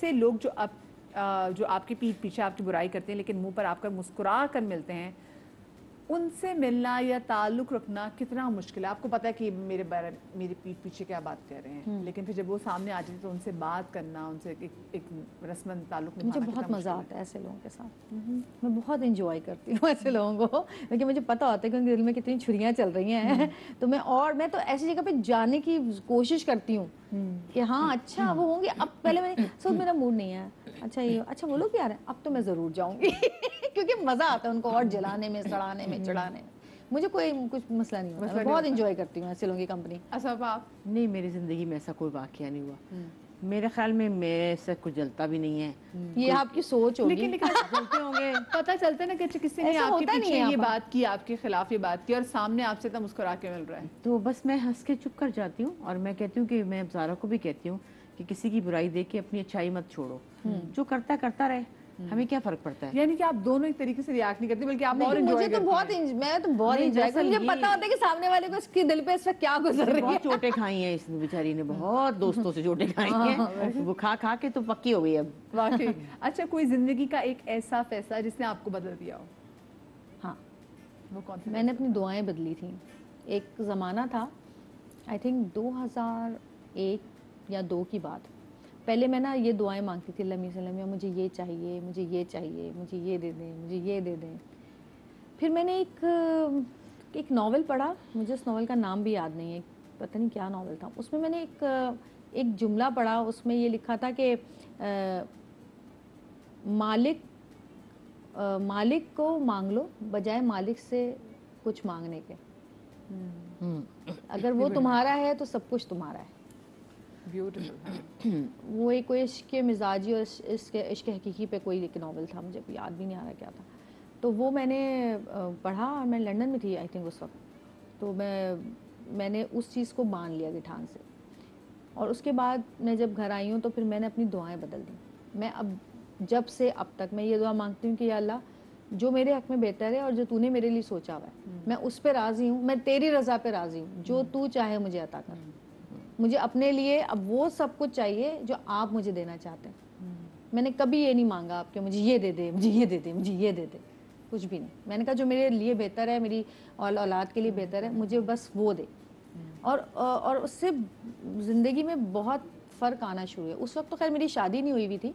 سے لوگ جو آپ کی پیٹھ پیچھے آپ کی برائی کرتے ہیں لیکن منہ پر آپ کا مسکرا کر ملتے ہیں، ان سے ملنا یا تعلق رکھنا کتنا مشکل ہے؟ آپ کو پتا ہے کہ میری پیٹھ پیچھے کیا بات کر رہے ہیں، لیکن پھر جب وہ سامنے آ جاتے تو ان سے بات کرنا، ان سے ایک رسمن تعلق نبھانا مجھے بہت مزہ آتا ہے ایسے لوگوں کے ساتھ. میں بہت انجوائے کرتی ہوں ایسے لوگوں کو، کیونکہ مجھے پتا ہوتا ہے کہ ان کے دل میں کتنی چھریاں چل رہی ہیں. تو میں تو ایسی جگہ پہ جانے کی کوشش کرتی ہوں کہ ہاں اچھا وہ ہوں گے. اب پہلے میں سب میرا موڈ نہیں ہے، اچھا وہ لوگ بھی آ رہے ہیں، اب تو میں ضرور جاؤں گی کیونکہ مزہ آتا ہے ان کو اور جلانے میں، سڑانے میں، چڑھانے میں. مجھے کوئی کچھ مسئلہ نہیں ہوتا، میں بہت انجوائے کرتی ہوں ایسے لوگوں کی کمپنی. اچھا آپ نہیں، میری زندگی میں ایسا کوئی واقعہ نہیں ہوا. میرے خیال میں میرے سے کچھ جلتا بھی نہیں ہے. یہ آپ کی سوچ ہوگی. لیکن جلتے ہوں گے. پتہ چلتا ہے نا کہ کسی نے آپ کے پیچھے یہ بات کی، آپ کے خلاف یہ بات کی، اور سامنے آپ سے اتنا مسکرا کے مل رہا ہے. تو بس میں ہنس کے چپ کر جاتی ہوں، اور میں کہتی ہوں کہ میں زارا کو بھی کہتی ہوں کہ کسی کی برائی دیکھ کے اپنی اچھائی مت چھوڑو. جو کرتا کرتا رہے، ہمیں کیا فرق پڑتا ہے. یعنی کہ آپ دونوں ایک طریقے سے ریاکٹ نہیں کرتے بلکہ آپ اور مجھے تو بہت میں تو بہت انجوائے کرتی ہوں. مجھے پتا ہوتا ہے کہ سامنے والے کو اس کی دل پہ اس وقت کیا گزر رہی ہے. بہت چوٹیں کھائی ہیں اس بیچاری نے، بہت دوستوں سے چوٹیں کھائی ہیں، وہ کھا کھا کے تو پکی ہو گئی اب. واقعی. اچھا، کوئی زندگی کا ایک ایسا فیصلہ جس نے آپ کو بدل دیا ہو؟ ہاں، وہ کون سا؟ میں نے اپنی دعائیں بدلی تھیں. ایک زمانہ تھا، آئی تھنک 2001 یا 2 کی بات. پہلے میں نا یہ دعائیں مانگتی تھی، اللہ میاں صلی اللہ علیہ وسلم مجھے یہ چاہیے، مجھے یہ چاہیے، مجھے یہ دے دیں، مجھے یہ دے دیں. پھر میں نے ایک ناول پڑھا، مجھے اس ناول کا نام بھی یاد نہیں ہے، پتہ نہیں کیا ناول تھا. اس میں نے ایک جملہ پڑھا، اس میں یہ لکھا تھا کہ مالک کو مانگ لو بجائے مالک سے کچھ مانگنے کے. اگر وہ تمہارا ہے تو سب کچھ تمہارا ہے. بیوٹیفل. وہ کوئی عشق مزاجی اور عشق حقیقی پہ کوئی ایک ناول تھا، مجھے یاد بھی نہیں آ رہا کیا تھا. تو وہ میں نے پڑھا، اور میں لنڈن میں تھی آئی تھنک اس وقت. تو میں نے اس چیز کو مان لیا گٹھان سے. اور اس کے بعد میں جب گھر آئی ہوں تو پھر میں نے اپنی دعائیں بدل دیں. میں اب جب سے اب تک میں یہ دعا مانگتی ہوں کہ یا اللہ جو میرے حق میں بہتر ہے اور جو تو نے میرے لیے سوچا ہوا ہے میں اس پہ راضی ہوں، میں تیری رضا پہ راضی ہوں. جو تو چاہے مجھے عطا کر. مجھے اپنے لیے اب وہ سب کچھ چاہیے جو آپ مجھے دینا چاہتے ہیں. میں نے کبھی یہ نہیں مانگا آپ کہ مجھے یہ دے دے، مجھے یہ دے دے، مجھے یہ دے دے، کچھ بھی نہیں. میں نے کہا جو میرے لیے بہتر ہے، میری اولاد کے لیے بہتر ہے، مجھے بس وہ دے. اور اس سے زندگی میں بہت فرق آنا شروع ہے. اس وقت تو خیر میری شادی نہیں ہوئی ہوئی تھی،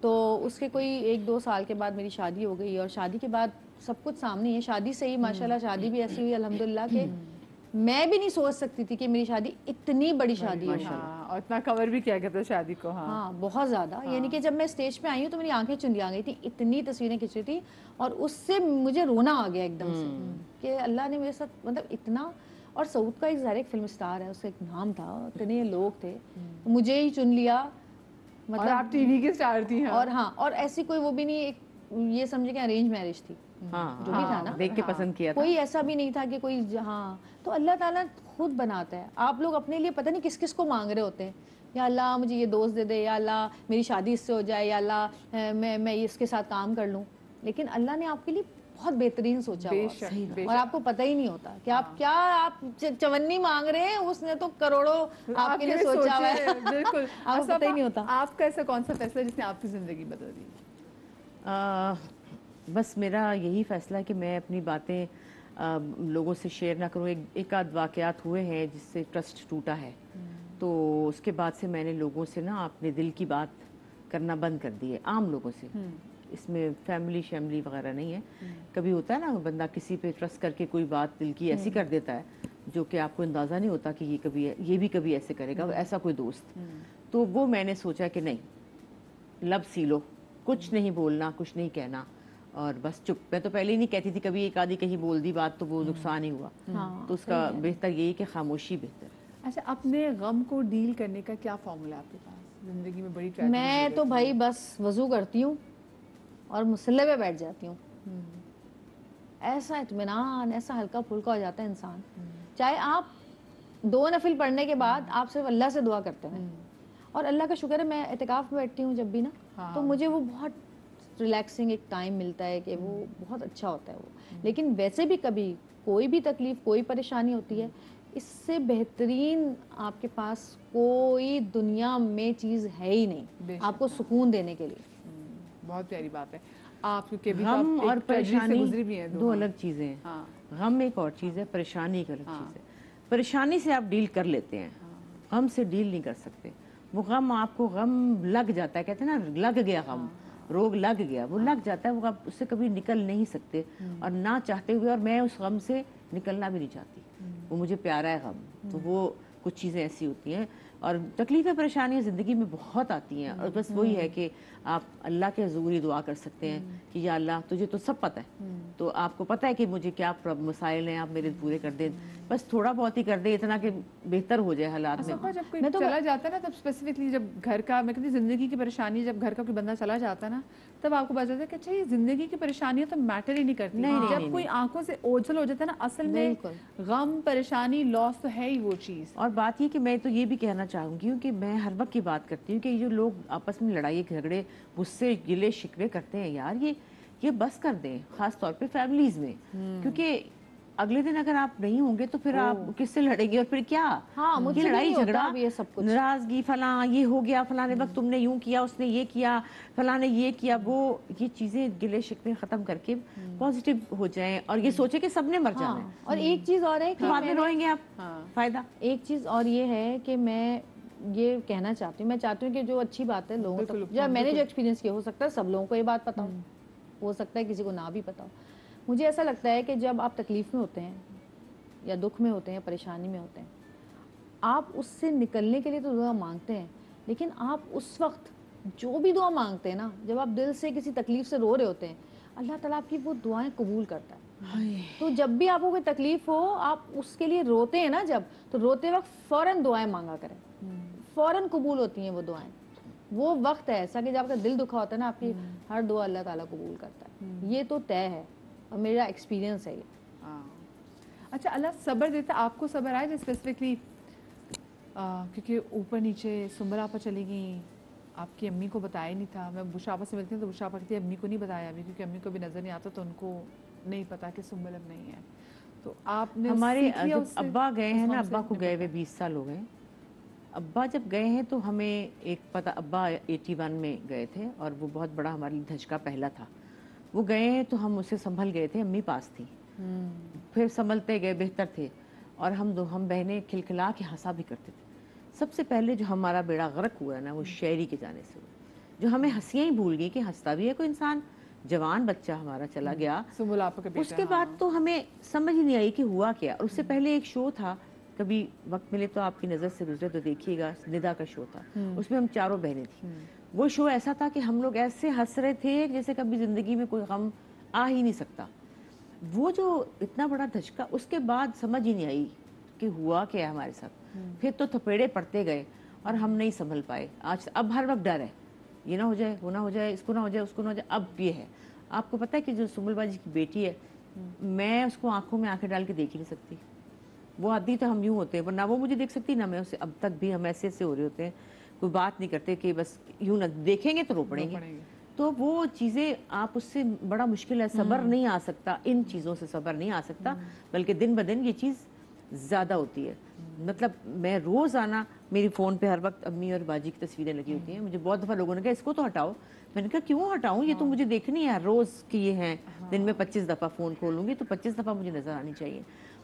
تو اس کے کوئی 1-2 سال کے بعد میری شادی ہو گئی. اور شادی کے بعد سب کچھ سامنے ہے. شادی سے ہی ماشاءاللہ شادی بھی ایسی ہوئی الحمدللہ کہ میں بھی نہیں سوچ سکتی تھی کہ میری شادی اتنی بڑی شادی ہوگی. اور اتنا کور بھی کیا کرتا شادی کو. ہاں بہت زیادہ. یعنی کہ جب میں اسٹیج پہ آئی ہوں تو میری آنکھیں چندی آ گئی تھی، اتنی تصویریں کھینچ رہی تھی. اور اس سے مجھے رونا آ گیا ایک دم سے کہ اللہ نے میرے ساتھ مطلب اتنا. اور سعود کا ایک ظاہر ایک فلم اسٹار ہے، اس کا ایک نام تھا، اتنے لوگ تھے، مجھے ہی چن لیا. مطلب آپ ٹی وی کی اسٹار تھی. اور ہاں، اور ایسی کوئی وہ بھی نہیں، ایک یہ سمجھے کہ ارینج میرج تھی جو بھی تھا نا، دیکھ کے پسند کیا تھا. کوئی ایسا بھی نہیں تھا کہ کوئی. ہاں، تو اللہ تعالیٰ خود بناتا ہے. آپ لوگ اپنے لیے پتہ نہیں کس کس کو مانگ رہے ہوتے ہیں. یا اللہ مجھے یہ دوست دے دے، یا اللہ میری شادی اس سے ہو جائے، یا اللہ میں اس کے ساتھ کام کر لوں. لیکن اللہ نے آپ کے لیے بہت بہترین سوچا ہوا، اور آپ کو پتہ ہی نہیں ہوتا کہ آپ چونی مانگ رہے ہیں، اس نے تو کروڑوں آپ کے لیے سوچا ہوا ہے. بالکل. آپ کو پتہ ہی نہیں ہوتا. آپ کا ایسا کون سا فیصلہ جس نے آپ کی زندگی بدل دی؟ بس میرا یہی فیصلہ ہے کہ میں اپنی باتیں لوگوں سے شیئر نہ کروں. ایک آدھ واقعات ہوئے ہیں جس سے ٹرسٹ ٹوٹا ہے، تو اس کے بعد سے میں نے لوگوں سے نا اپنے دل کی بات کرنا بند کر دی ہے، عام لوگوں سے. اس میں فیملی شیملی وغیرہ نہیں ہے. کبھی ہوتا ہے نا بندہ کسی پہ ٹرسٹ کر کے کوئی بات دل کی ایسی کر دیتا ہے جو کہ آپ کو اندازہ نہیں ہوتا کہ یہ بھی کبھی ایسے کرے گا، ایسا کوئی دوست. تو وہ میں نے سوچا کہ نہیں، لب سی لو، کچھ نہیں بولنا، کچھ نہیں کہنا، اور بس چپ. میں تو پہلے ہی نہیں کہتی تھی، کبھی ایک آدھی کہیں بول دی بات تو وہ نقصان ہی ہوا. تو اس کا بہتر یہی کہ خاموشی بہتر ہے. اچھا، اپنے غم کو ڈیل کرنے کا کیا فارمولا آپ کے پاس؟ زندگی میں بڑی ٹریجڈی میں تو بھائی بس وضو کرتی ہوں اور مصلی پہ بیٹھ جاتی ہوں. ایسا اطمینان، ایسا ہلکا پھلکا ہو جاتا ہے انسان. چاہے آپ 2 نفل پڑھنے کے بعد آپ صرف اللہ سے دعا کرتے ہیں. اور اللہ کا شکر ہے میں اعتکاف میں بیٹھتی ہوں جب بھی نا، تو مجھے وہ بہت ریلیکسنگ ایک ٹائم ملتا ہے کہ وہ بہت اچھا ہوتا ہے وہ. لیکن ویسے بھی کبھی کوئی بھی تکلیف، کوئی پریشانی ہوتی ہے، اس سے بہترین آپ کے پاس کوئی دنیا میں چیز ہے ہی نہیں آپ کو سکون دینے کے لیے. بہت پیاری بات ہے. آپ کیونکہ بھی غم اور پریشانی گزری بھی ہیں دو الگ چیزیں ہیں. ہاں غم ایک اور چیز ہے, پریشانی ایک الگ چیز ہے. پریشانی سے آپ ڈیل کر لیتے ہیں, غم سے ڈیل نہیں کر سکتے. وہ غم آپ کو غم لگ جاتا ہے, کہتے ہیں نا لگ گیا غم, روگ لگ گیا, وہ لگ جاتا ہے, وہ آپ اس سے کبھی نکل نہیں سکتے اور نہ چاہتے ہوئے. اور میں اس غم سے نکلنا بھی نہیں چاہتی, وہ مجھے پیارا ہے غم. تو وہ کچھ چیزیں ایسی ہوتی ہیں اور تکلیفیں پریشانیاں زندگی میں بہت آتی ہیں, اور بس وہی ہے کہ آپ اللہ کے حضور ہی دعا کر سکتے ہیں کہ یا اللہ تجھے تو سب پتہ ہے, تو آپ کو پتہ ہے کہ مجھے کیا مسائل ہیں, آپ میرے پورے کر دیں, بس تھوڑا بہت ہی کر دیں, اتنا کہ بہتر ہو جائے حالات میں. جب کوئی چلا جاتا ہے نا, تب اسپیسیفکلی جب گھر کا, میں کہتی ہوں زندگی کی پریشانی, جب گھر کا کوئی بندہ چلا جاتا ہے نا, تب آپ کو پتا چلتا ہے کہ اچھا یہ زندگی کی پریشانیاں تو میٹر ہی نہیں کرتی. جب کوئی آنکھوں سے اوجھل ہو جاتا ہے نا, اصل میں غم, پریشانی, لاس تو ہے ہی وہ چیز. اور بات یہ کہ میں تو یہ بھی کہنا چاہوں گی کہ میں ہر وقت کی بات کرتی ہوں کہ جو لوگ آپس میں لڑائی جھگڑے غصے گلے شکوے کرتے ہیں, یار یہ بس کر دیں, خاص طور پہ فیملیز میں. کیونکہ اگلے دن اگر آپ نہیں ہوں گے تو پھر آپ کس سے لڑیں گے, اور پھر کیا یہ لڑائی جھگڑا, ناراضگی, فلاں یہ ہو گیا, فلاں وقت تم نے یوں کیا, اس نے یہ کیا, فلاں نے یہ کیا, وہ یہ چیزیں گلے شکوے ختم کر کے پازیٹیو ہو جائیں اور یہ سوچیں کہ سب نے مر جانا ہے. اور ایک چیز اور ہے کہ بعد میں روئیں گے آپ, فائدہ. ایک چیز اور یہ ہے کہ میں یہ کہنا چاہتی ہوں, میں چاہتی ہوں کہ جو اچھی بات ہے لوگوں تک, جب میں نے جو ایکسپیرینس کیا, ہو سکتا ہے سب لوگوں کو یہ بات پتا ہو سکتا ہے کسی کو نہ بھی پتا ہو. مجھے ایسا لگتا ہے کہ جب آپ تکلیف میں ہوتے ہیں یا دکھ میں ہوتے ہیں, پریشانی میں ہوتے ہیں, آپ اس سے نکلنے کے لیے تو دعا مانگتے ہیں, لیکن آپ اس وقت جو بھی دعا مانگتے ہیں نا, جب آپ دل سے کسی تکلیف سے رو رہے ہوتے ہیں, اللہ تعالیٰ آپ کی وہ دعائیں قبول کرتا ہے. تو جب بھی آپ کو کوئی تکلیف ہو, آپ اس کے لیے روتے ہیں نا, جب تو روتے وقت فوراً دعائیں مانگا کریں, فوراً قبول ہوتی ہیں وہ دعائیں. وہ وقت ہے ایسا کہ جب آپ کا دل دکھا ہوتا ہے نا, آپ کی ہر دعا اللہ تعالیٰ قبول کرتا ہے. یہ تو طے ہے اور میرا ایکسپیرینس ہے یہ. اچھا, اللہ صبر دیتا, آپ کو صبر آئے جو اسپیسیفکلی کیونکہ اوپر نیچے سنبل آپا چلی گئیں, آپ کی امی کو بتایا نہیں تھا. میں بشرا آپا سے ملتی ہوں تو بشرا آپا کہتی ہے امی کو نہیں بتایا ابھی, کیونکہ امی کو بھی نظر نہیں آتا, تو ان کو نہیں پتا کہ سنبل اب نہیں ہے. تو آپ نے ہمارے ابا گئے ہیں نا, ابا کو گئے ہوئے 20 سال ہو گئے. ابا جب گئے ہیں تو ہمیں ایک پتہ, ابا 81 میں گئے تھے اور وہ بہت بڑا ہمارے لیے دھچکا پہلا تھا. وہ گئے ہیں تو ہم اسے سنبھل گئے تھے, امی پاس تھی, پھر سنبھلتے گئے, بہتر تھے, اور ہم بہنیں کھلکھلا کے ہنسا بھی کرتے تھے. سب سے پہلے جو ہمارا بیڑا غرق ہوا ہے نا, وہ شاعری کے جانے سے ہوا, جو ہمیں ہنسیاں ہی بھول گئی کہ ہنستا بھی ہے کوئی انسان. جوان بچہ ہمارا چلا گیا, اس کے بعد تو ہمیں سمجھ ہی نہیں آئی کہ ہوا کیا. اور اس سے پہلے ایک شو تھا, کبھی وقت ملے تو آپ کی نظر سے گزرے تو دیکھیے گا, ندا کا شو تھا, اس میں ہم چاروں بہنیں تھیں. وہ شو ایسا تھا کہ ہم لوگ ایسے ہنس رہے تھے جیسے کبھی زندگی میں کوئی غم آ ہی نہیں سکتا. وہ جو اتنا بڑا دھچکا, اس کے بعد سمجھ ہی نہیں آئی کہ ہوا کیا ہے ہمارے ساتھ. پھر تو تھپیڑے پڑتے گئے اور ہم نہیں سنبھل پائے. آج اب ہر وقت ڈر ہے, یہ نہ ہو جائے, وہ نہ ہو جائے, اس کو نہ ہو جائے, اس کو نہ ہو جائے. اب یہ ہے, آپ کو پتہ ہے کہ جو سنبل باجی کی بیٹی ہے, میں اس کو آنکھوں میں آنکھیں ڈال کے دیکھ ہی نہیں سکتی. وہ آدھی تو ہم یوں ہوتے ہیں, نہ وہ مجھے دیکھ سکتی نہ میں اسے. اب تک بھی ہم ایسے ہو رہے ہوتے ہیں, کوئی بات نہیں کرتے کہ بس یوں نہ دیکھیں گے تو رو پڑیں گے. تو وہ چیزیں آپ اس سے بڑا مشکل ہے, صبر نہیں آ سکتا, ان چیزوں سے صبر نہیں آ سکتا, بلکہ دن بدن یہ چیز زیادہ ہوتی ہے. مطلب میں روزانہ میری فون پہ ہر وقت امی اور باجی کی تصویریں لگی ہوتی ہیں. مجھے بہت دفعہ لوگوں نے کہا اس کو تو ہٹاؤ, میں نے کہا کیوں ہٹاؤں, یہ تو مجھے دیکھنی ہے روز کی, یہ ہیں دن میں 25 دفعہ فون کھولوں گی تو 25 دفعہ مجھے نظر آنی چاہیے.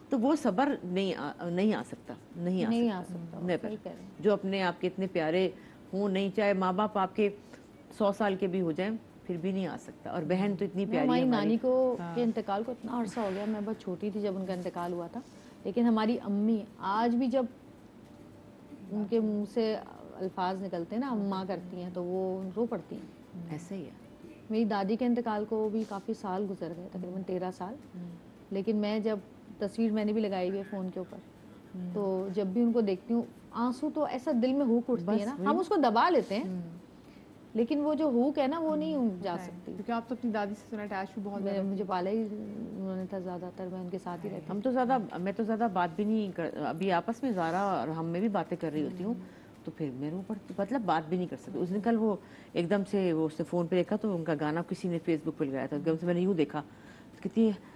تو وہ صبر نہیں آ سکتا, نہیں آ سکتا. جو اپنے آپ کے اتنے پیارے ہوں, نہیں چاہے ماں باپ آپ کے 100 سال کے بھی ہو جائیں, پھر بھی نہیں آ سکتا. اور بہن تو اتنی پیاری ہے. ہماری نانی کو کے انتقال کو اتنا عرصہ ہو گیا, میں بہت چھوٹی تھی جب ان کا انتقال ہوا تھا, لیکن ہماری امی آج بھی جب ان کے منہ سے الفاظ نکلتے ہیں نا, اماں کرتی ہیں, تو وہ رو پڑتی ہیں. ایسا ہی ہے. میری دادی کے انتقال کو بھی کافی سال گزر گئے, تقریباً 13 سال. لیکن میں جب تصویر میں نے بھی لگائی ہوئی ہے فون کے اوپر, تو جب بھی ان کو دیکھتی ہوں, آنسو تو ایسا دل میں ہوک اٹھتی ہے نا, ہم اس کو دبا لیتے ہیں, لیکن وہ جو ہوک ہے نا وہ نہیں جا سکتی. کیونکہ آپ تو اپنی دادی سے سنا اٹیچ بھی بہت, مجھے پالا ہی انہوں نے تھا زیادہ تر, میں ان کے ساتھ ہی رہتی. میں تو زیادہ بات بھی نہیں ابھی آپس میں زارا اور ہم میں بھی باتیں کر رہی ہوتی ہوں, تو پھر میں رو پڑتی, مطلب بات بھی نہیں کر سکتی. اس دن کل وہ ایک دم سے وہ اس نے فون پہ دیکھا تو ان کا گانا کسی نے فیس بک پہ لگایا تھا, ایک دم سے میں نے یوں دیکھا, کہتی ہے